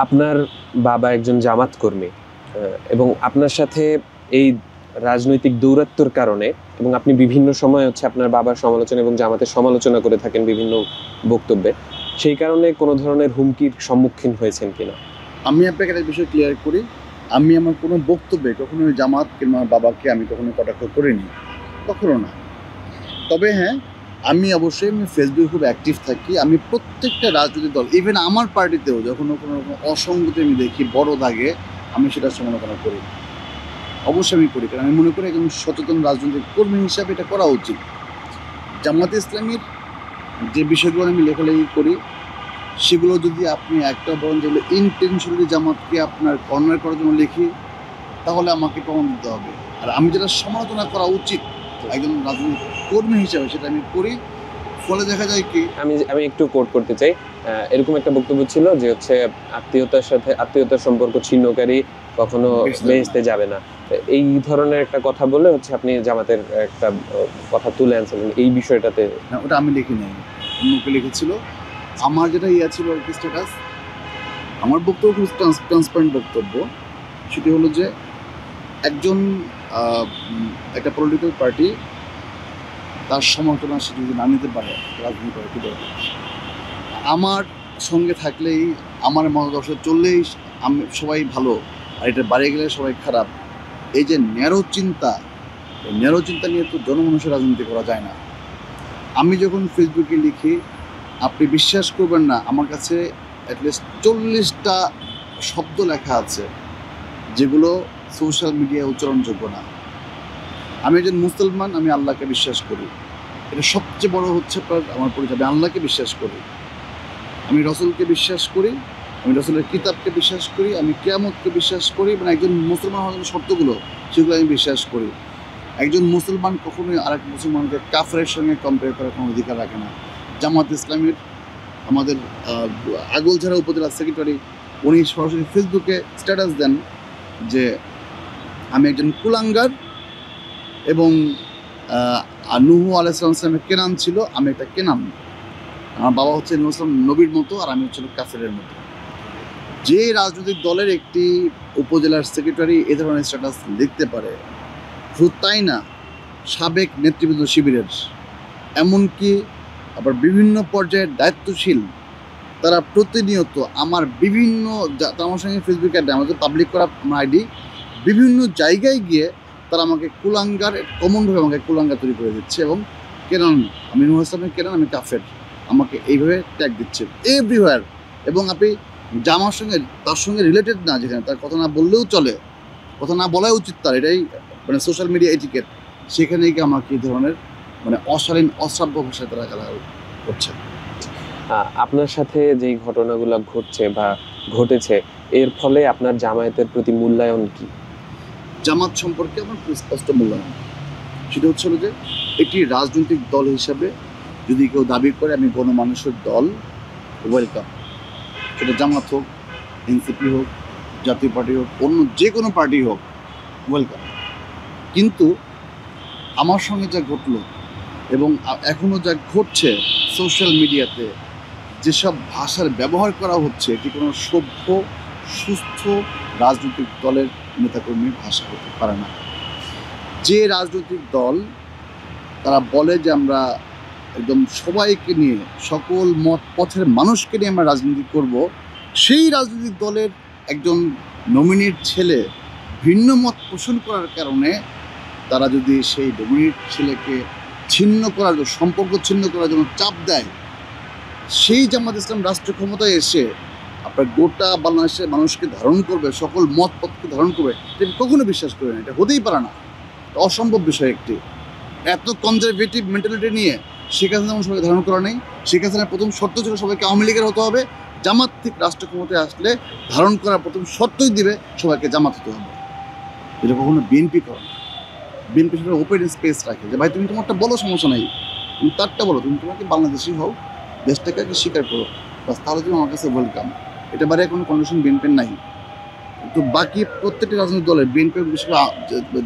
আপনার বাবা একজন জামাত কর্মী এবং আপনার সাথে এই রাজনৈতিক দৌরাত্ম্যর কারণে এবং আপনি বিভিন্ন সময় হচ্ছে আপনার বাবার সমালোচনা এবং জামাতের সমালোচনা করে থাকেন বিভিন্ন বক্তব্যে, সেই কারণে কোনো ধরনের হুমকির সম্মুখীন হয়েছেন কিনা? আমি আপনাকে একটা বিষয় ক্লিয়ার করি, আমি আমার কোনো বক্তব্যে কখনো জামাত কিংবা বাবাকে আমি কখনো কটাক্ষ করিনি, কখনো না। তবে হ্যাঁ, আমি অবশ্যই ফেসবুকে খুব অ্যাক্টিভ থাকি। আমি প্রত্যেকটা রাজনৈতিক দল, ইভেন আমার পার্টিতেও যখন কোনো রকম অসঙ্গতি আমি দেখি বড় দাগে, আমি সেটার সমালোচনা করি। অবশ্যই আমি করি, কারণ আমি মনে করি একজন সচেতন রাজনৈতিক কর্মী হিসাবে এটা করা উচিত। জামাতে ইসলামীর যে বিষয়গুলো আমি লেখালেখি করি, সেগুলো যদি আপনি একটা বলেন যেগুলো ইনটেনশনালি জামাতকে আপনার কর্নার করার জন্য লিখি, তাহলে আমাকে প্রমাণ দিতে হবে। আর আমি যেটা সমালোচনা করা উচিত একজন রাজনৈতিক কর্মী হিসাবে, সেটা আমি করি। ফলে দেখা যায় কি, আমি একটু কোট করতে চাই। এরকম একটা বক্তব্য ছিল যে হচ্ছে আত্মীয়তার সম্পর্ক ছিন্নকারী কখনো বেহেশতে যাবে না। এই ধরনের একটা কথা বলে হচ্ছে আপনি জামাতের একটা কথা তুলে আনছিলেন এই বিষয়টাতে। না, ওটা আমি লিখি নাই, অন্যকে লিখেছিল। আমার যেটা ছিল আর কি স্ট্যাটাস, আমার বক্তব্য খুব ট্রান্সপারেন্ট বক্তব্য। সেটি হলো যে একজন একটা পলিটিক্যাল পার্টি তার সমালোচনা সে যদি না নিতে পারে, রাজনীতি করে কী দরকার? আমার সঙ্গে থাকলেই, আমার মতাদর্শে চললেই আমি সবাই ভালো, আর এটা বাড়িয়ে গেলে সবাই খারাপ। এই যে ন্যারো চিন্তা নিয়ে তো জনমানুষের রাজনীতি করা যায় না। আমি যখন ফেসবুকে লিখি, আপনি বিশ্বাস করবেন না, আমার কাছে অ্যাটলিস্ট 40টা শব্দ লেখা আছে যেগুলো সোশ্যাল মিডিয়ায় উচ্চারণযোগ্য না। আমি একজন মুসলমান, আমি আল্লাহকে বিশ্বাস করি। এটা সবচেয়ে বড় হচ্ছে আমার পরিচয়। আমি আল্লাহকে বিশ্বাস করি, আমি রসুলকে বিশ্বাস করি, আমি রসুলের কিতাবকে বিশ্বাস করি, আমি কিয়ামতকে বিশ্বাস করি। মানে একজন মুসলমান হওয়ার জন্য শর্তগুলো, সেগুলো আমি বিশ্বাস করি। একজন মুসলমান কখনোই আরেক মুসলমানকে কাফেরের সঙ্গে কম্পেয়ার করার কোনো অধিকার রাখে না। জামাত ইসলামের আমাদের আগলঝাড়া উপজেলা সেক্রেটারি, উনি সরাসরি ফেসবুকে স্ট্যাটাস দেন যে আমি একজন কুলাঙ্গার এবং নুহু আলাইহিস সালামের কেনান ছিল, আমি একটা কেনান। আমার বাবা হচ্ছে নূহ ইসলাম নবীর মতো, আর আমি হচ্ছিল কাফেরের মতো। যে রাজনৈতিক দলের একটি উপজেলার সেক্রেটারি এ ধরনের স্ট্যাটাস লিখতে পারে, শুধু তাই না, সাবেক নেতৃবৃন্দ শিবিরের, এমনকি আবার বিভিন্ন পর্যায়ের দায়িত্বশীল, তারা প্রতিনিয়ত আমার বিভিন্ন, আমার সঙ্গে ফেসবুকে আমাদের পাবলিক করা আমার আইডি, বিভিন্ন জায়গায় গিয়ে তারা আমাকে কুলাঙ্গার, কমনভাবে আমাকে কুলাঙ্গার তৈরি করে দিচ্ছে এবং কেনান, আমি নূহ ইসলামের কেনান, আমি কাফের, আমাকে এইভাবে ট্যাগ দিচ্ছে এভরিওয়্যার। এবং আপনি জামার সঙ্গে, তার সঙ্গে রিলেটেড না, যেখানে তার কথা না বললেও চলে, কথা না বলাই উচিত তার, এটাই মানে সোশ্যাল মিডিয়া এটিকেট, সেখানে গিয়ে আমাকে এই ধরনের মানে অশালীন অশ্রাব্য ভাষায় তারা গালাগাল করছে। আপনার সাথে যেই ঘটনাগুলো ঘটছে বা ঘটেছে, এর ফলে আপনার জামায়াতের প্রতি মূল্যায়ন কি? জামাত সম্পর্কে আমার স্পষ্ট মূল্যায়ন, সেটা হচ্ছে যে একটি রাজনৈতিক দল হিসাবে যদি কেউ দাবি করে আমি গণমানুষের দল, ওয়েলকাম। সেটা জামাত হোক, এনসিপি হোক, জাতীয় পার্টি হোক, অন্য যে কোনো পার্টি হোক, ওয়েলকাম। কিন্তু আমার সঙ্গে যা ঘটলো এবং এখনও যা ঘটছে সোশ্যাল মিডিয়াতে, যেসব ভাষার ব্যবহার করা হচ্ছে, এটি কোনো সভ্য সুস্থ রাজনৈতিক দলের নেতাকর্মীর ভাষা হতে পারে না। যে রাজনৈতিক দল তারা বলে যে আমরা একদম সবাইকে নিয়ে, সকল মত পথের মানুষকে নিয়ে আমরা রাজনীতি করব, সেই রাজনৈতিক দলের একজন নমিনির ছেলে ভিন্ন মত পোষণ করার কারণে তারা যদি সেই নমিনির ছেলেকে ছিন্ন করার জন্য, সম্পর্ক ছিন্ন করার জন্য চাপ দেয়, সেই জামাত ইসলাম রাষ্ট্র ক্ষমতায় এসে আপনার গোটা বাংলাদেশের মানুষকে ধারণ করবে, সকল মত পথকে ধারণ করবে, এটা কখনো বিশ্বাস করে না। এটা হতেই পারে না, অসম্ভব বিষয়। একটি এত কনজারভেটিভ মেন্টালিটি নিয়ে শেখ হাসিনা যেমন সবাইকে ধারণ করা নেই। শেখ হাসিনার প্রথম শর্ত ছিল সবাইকে আওয়ামী লীগের হতে হবে, জামাত থেকে রাষ্ট্র ক্ষমতায় আসলে ধারণ করার প্রথম শর্তই দিবে সবাইকে জামাত হতে হবে। এটা কখনো বিএনপি করে না। বিএনপি সেটা ওপেন স্পেস রাখে যে ভাই তুমি তোমারটা বলো, সমস্যা নেই, তুমি তারটা বলো, তুমি তোমাকে বাংলাদেশি হও, দেশটাকে আগে স্বীকার করো, বাস, তাহলে তুমি আমার কাছে ওয়েলকাম। এটা বাইরে কোনো কন্ডিশন বিএনপির নাই। তো বাকি প্রত্যেকটি রাজনৈতিক দলের, বিএনপি, বিশেষ করে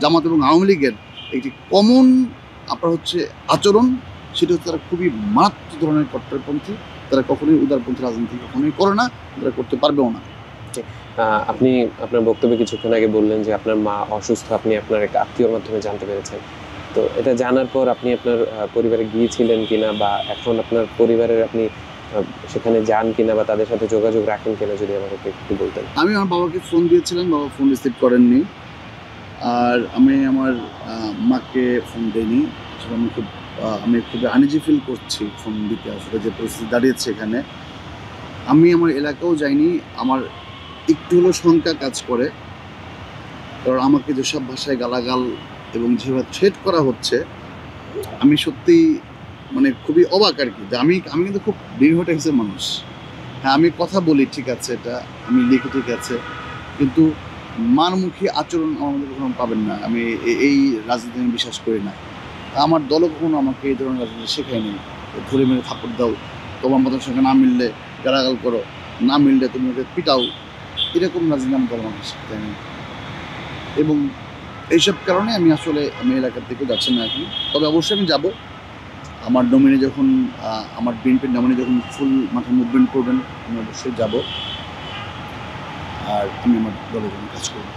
জামাত এবং আওয়ামী লীগের একটি কমন আপনার হচ্ছে আচরণ, সেটা হচ্ছে তারা খুবই মারাত্মক ধরনের কট্টরপন্থী। তারা কখনোই উদারপন্থী রাজনীতি কখনোই করে না, তারা করতে পারবেও না। আপনি আপনার বক্তব্যে কিছুক্ষণ আগে বললেন যে আপনার মা অসুস্থ, আপনি আপনার এক আত্মীয়র মাধ্যমে জানতে পেরেছেন। তো এটা জানার পর আপনি আপনার পরিবারে গিয়েছিলেন কিনা, বা এখন আপনার পরিবারের আপনি সেখানে যান কিনা, বা তাদের সাথে যোগাযোগ রাখেন কিনা, যদি আমাকে একটু বলতেন। আমি আমার বাবাকে ফোন দিয়েছিলাম, বাবা ফোন রিসিভ করেননি। আর আমি আমার মাকে ফোন দিইনি। আসলে আমি খুবই আনইজি ফিল করছি ফোন দিতে, আসলে যে পরিস্থিতি দাঁড়িয়েছে এখানে। আমি আমার এলাকাও যাইনি। আমার একটু হলেও শঙ্কা কাজ করে, কারণ আমাকে যেসব ভাষায় গালাগাল এবং যেভাবে থ্রেট করা হচ্ছে, আমি সত্যিই মানে খুবই অবাক আর কি। যে আমি কিন্তু খুব দৃঢ় টাইপের মানুষ। হ্যাঁ, আমি কথা বলি, ঠিক আছে, এটা আমি লিখি, ঠিক আছে, কিন্তু মানমুখী আচরণ আমার মধ্যে কখনো পাবেন না। আমি এই রাজনীতি আমি বিশ্বাস করি না। আমার দলও কখনো আমাকে এই ধরনের রাজনীতি শেখায়নি। ধরে মেরে থাপ্পড় দাও, তোমার মতের সঙ্গে না মিললে গালাগাল করো, না মিললে তুমি ওকে পিটাও, এরকম রাজনীতি আমার দল আমাকে শেখায়নি। এবং এইসব কারণে আমি এলাকার থেকে যাচ্ছি না এখন। তবে অবশ্যই আমি যাব। আমার নমিনি যখন আমার বিএনপির নমিনি যখন ফুল মাঠে মুভমেন্ট করবেন, আমি অবশ্যই যাব। আর আমি আমার দলের জন্য কাজ করব।